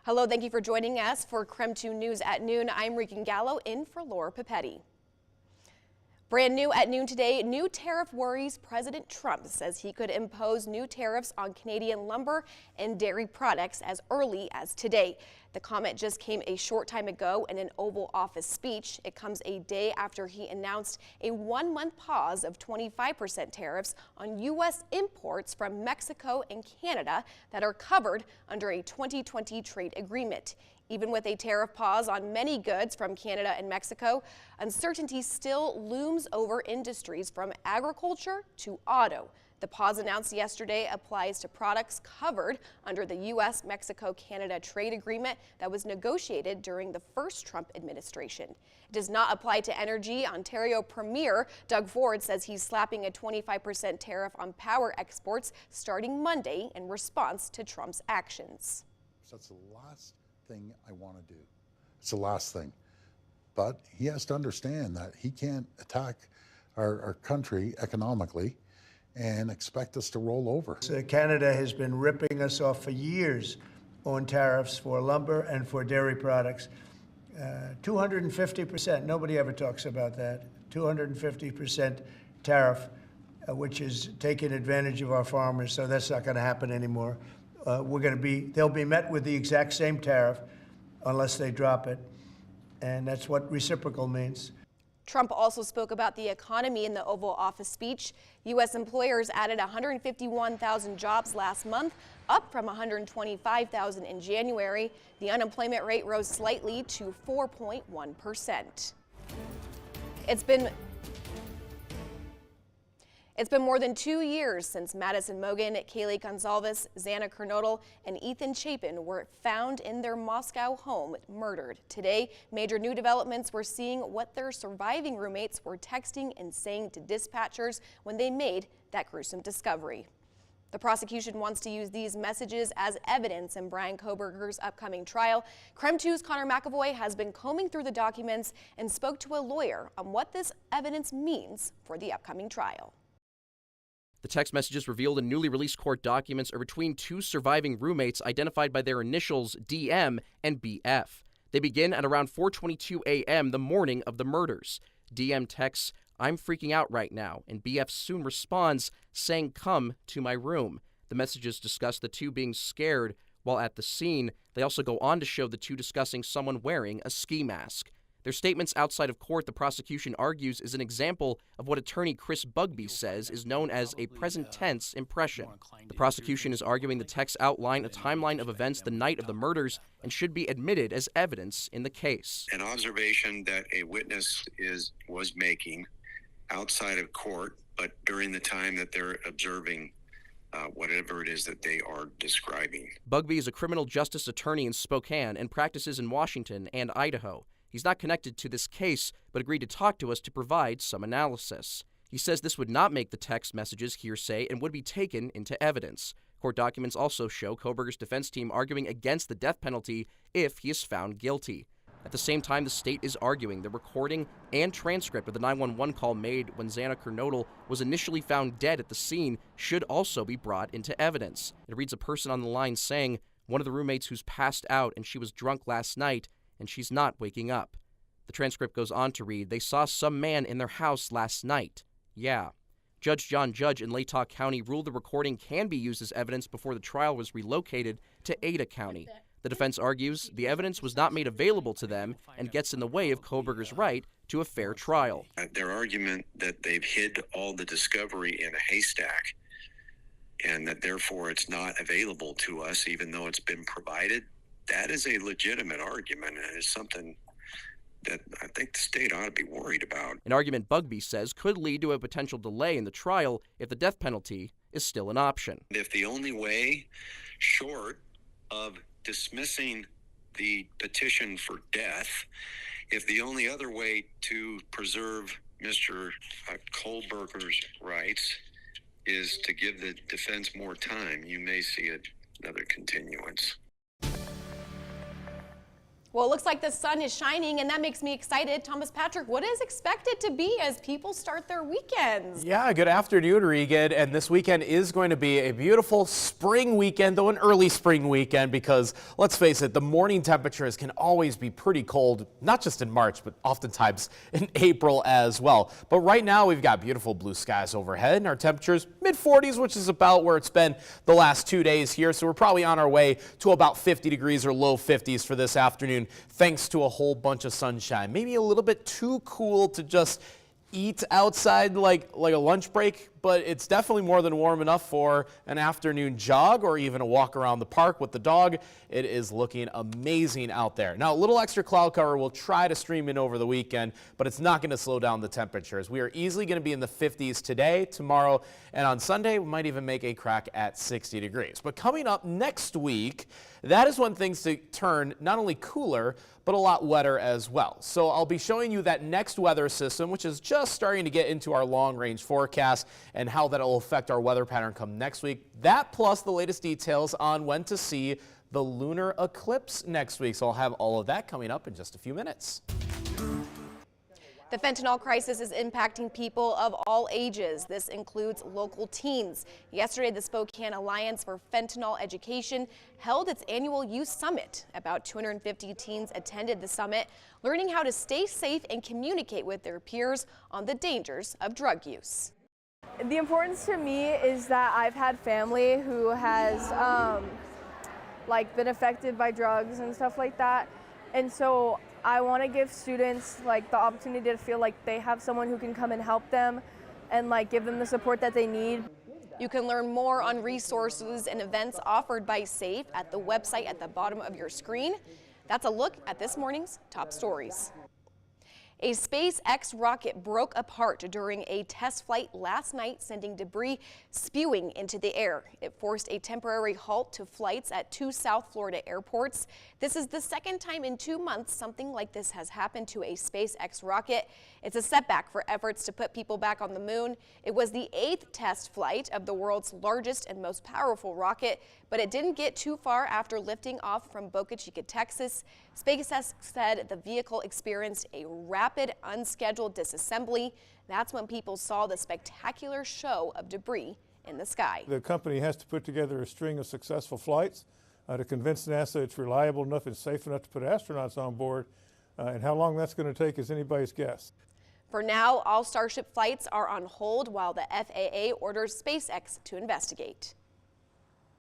Hello, thank you for joining us for KREM 2 News at noon. I'm Rican Gallo in for Laura Papetti. Brand new at noon today, new tariff worries President Trump says he could impose new tariffs on Canadian lumber and dairy products as early as today. The comment just came a short time ago in an Oval Office speech. It comes a day after he announced a 1-month pause of 25% tariffs on U.S. imports from Mexico and Canada that are covered under a 2020 trade agreement. Even with a tariff pause on many goods from Canada and Mexico, uncertainty still looms over industries from agriculture to auto. The pause announced yesterday applies to products covered under the U.S.-Mexico-Canada trade agreement that was negotiated during the first Trump administration. It does not apply to energy. Ontario Premier Doug Ford says he's slapping a 25% tariff on power exports starting Monday in response to Trump's actions. So that's the last thing I want to do. It's the last thing. But he has to understand that he can't attack our country economically and expect us to roll over. So Canada has been ripping us off for years on tariffs for lumber and for dairy products. 250%, nobody ever talks about that. 250% tariff, which is taking advantage of our farmers, so that's not going to happen anymore. They'll be met with the exact same tariff unless they drop it, and that's what reciprocal means. Trump also spoke about the economy in the Oval Office speech. U.S. employers added 151,000 jobs last month, up from 125,000 in January. The unemployment rate rose slightly to 4.1%. It's been more than 2 years since Madison Mogen, Kaylee Gonzalez, Xana Kernodle, and Ethan Chapin were found in their Moscow home murdered. Today, major new developments were seeing what their surviving roommates were texting and saying to dispatchers when they made that gruesome discovery. The prosecution wants to use these messages as evidence in Brian Kohberger's upcoming trial. KREM 2's Connor McAvoy has been combing through the documents and spoke to a lawyer on what this evidence means for the upcoming trial. The text messages revealed in newly released court documents are between two surviving roommates identified by their initials DM and BF. They begin at around 4:22 a.m. the morning of the murders. DM texts, "I'm freaking out right now," and BF soon responds, saying, "Come to my room." The messages discuss the two being scared while at the scene. They also go on to show the two discussing someone wearing a ski mask. Their statements outside of court, the prosecution argues, is an example of what attorney Chris Bugbee says is known as a present tense impression. The prosecution is arguing the texts outline a timeline of events the night of the murders and should be admitted as evidence in the case. An observation that a witness was making outside of court, but during the time that they're observing whatever it is that they are describing. Bugbee is a criminal justice attorney in Spokane and practices in Washington and Idaho. He's not connected to this case, but agreed to talk to us to provide some analysis. He says this would not make the text messages hearsay and would be taken into evidence. Court documents also show Kohberger's defense team arguing against the death penalty if he is found guilty. At the same time, the state is arguing the recording and transcript of the 911 call made when Xana Kernodle was initially found dead at the scene should also be brought into evidence. It reads a person on the line saying, "One of the roommates who's passed out and she was drunk last night, and she's not waking up." The transcript goes on to read, "They saw some man in their house last night." Yeah. Judge John Judge in Latah County ruled the recording can be used as evidence before the trial was relocated to Ada County. The defense argues the evidence was not made available to them and gets in the way of Kohberger's right to a fair trial. Their argument that they've hid all the discovery in a haystack and that therefore it's not available to us even though it's been provided, that is a legitimate argument, and it's something that I think the state ought to be worried about. An argument Bugbee says could lead to a potential delay in the trial if the death penalty is still an option. If the only way, short of dismissing the petition for death, if the only other way to preserve Mr. Kohberger's rights is to give the defense more time, you may see another continuance. Well, it looks like the sun is shining, and that makes me excited. Thomas Patrick, what is expected to be as people start their weekends? Yeah, good afternoon, Regan. And this weekend is going to be a beautiful spring weekend, though an early spring weekend, because let's face it, the morning temperatures can always be pretty cold, not just in March, but oftentimes in April as well. But right now, we've got beautiful blue skies overhead, and our temperatures mid-40s, which is about where it's been the last 2 days here. So we're probably on our way to about 50 degrees or low 50s for this afternoon, thanks to a whole bunch of sunshine. Maybe a little bit too cool to just eat outside like a lunch break, but it's definitely more than warm enough for an afternoon jog or even a walk around the park with the dog. It is looking amazing out there. Now, a little extra cloud cover will try to stream in over the weekend, but it's not going to slow down the temperatures. We are easily going to be in the 50s today, tomorrow, and on Sunday, we might even make a crack at 60 degrees. But coming up next week, that is when things turn not only cooler, but a lot wetter as well. So I'll be showing you that next weather system, which is just starting to get into our long-range forecast, and how that will affect our weather pattern come next week. That plus the latest details on when to see the lunar eclipse next week. So I'll have all of that coming up in just a few minutes. The fentanyl crisis is impacting people of all ages. This includes local teens. Yesterday, the Spokane Alliance for Fentanyl Education held its annual youth summit. About 250 teens attended the summit, learning how to stay safe and communicate with their peers on the dangers of drug use. The importance to me is that I've had family who has been affected by drugs and stuff like that, and so I want to give students the opportunity to feel like they have someone who can come and help them and give them the support that they need. You can learn more on resources and events offered by SAFE at the website at the bottom of your screen. That's a look at this morning's top stories. A SpaceX rocket broke apart during a test flight last night, sending debris spewing into the air. It forced a temporary halt to flights at 2 South Florida airports. This is the second time in 2 months something like this has happened to a SpaceX rocket. It's a setback for efforts to put people back on the moon. It was the 8th test flight of the world's largest and most powerful rocket, but it didn't get too far after lifting off from Boca Chica, Texas. SpaceX said the vehicle experienced a rapid, unscheduled disassembly. That's when people saw the spectacular show of debris in the sky. The company has to put together a string of successful flights to convince NASA it's reliable enough and safe enough to put astronauts on board. And how long that's going to take is anybody's guess. For now, all Starship flights are on hold while the FAA orders SpaceX to investigate.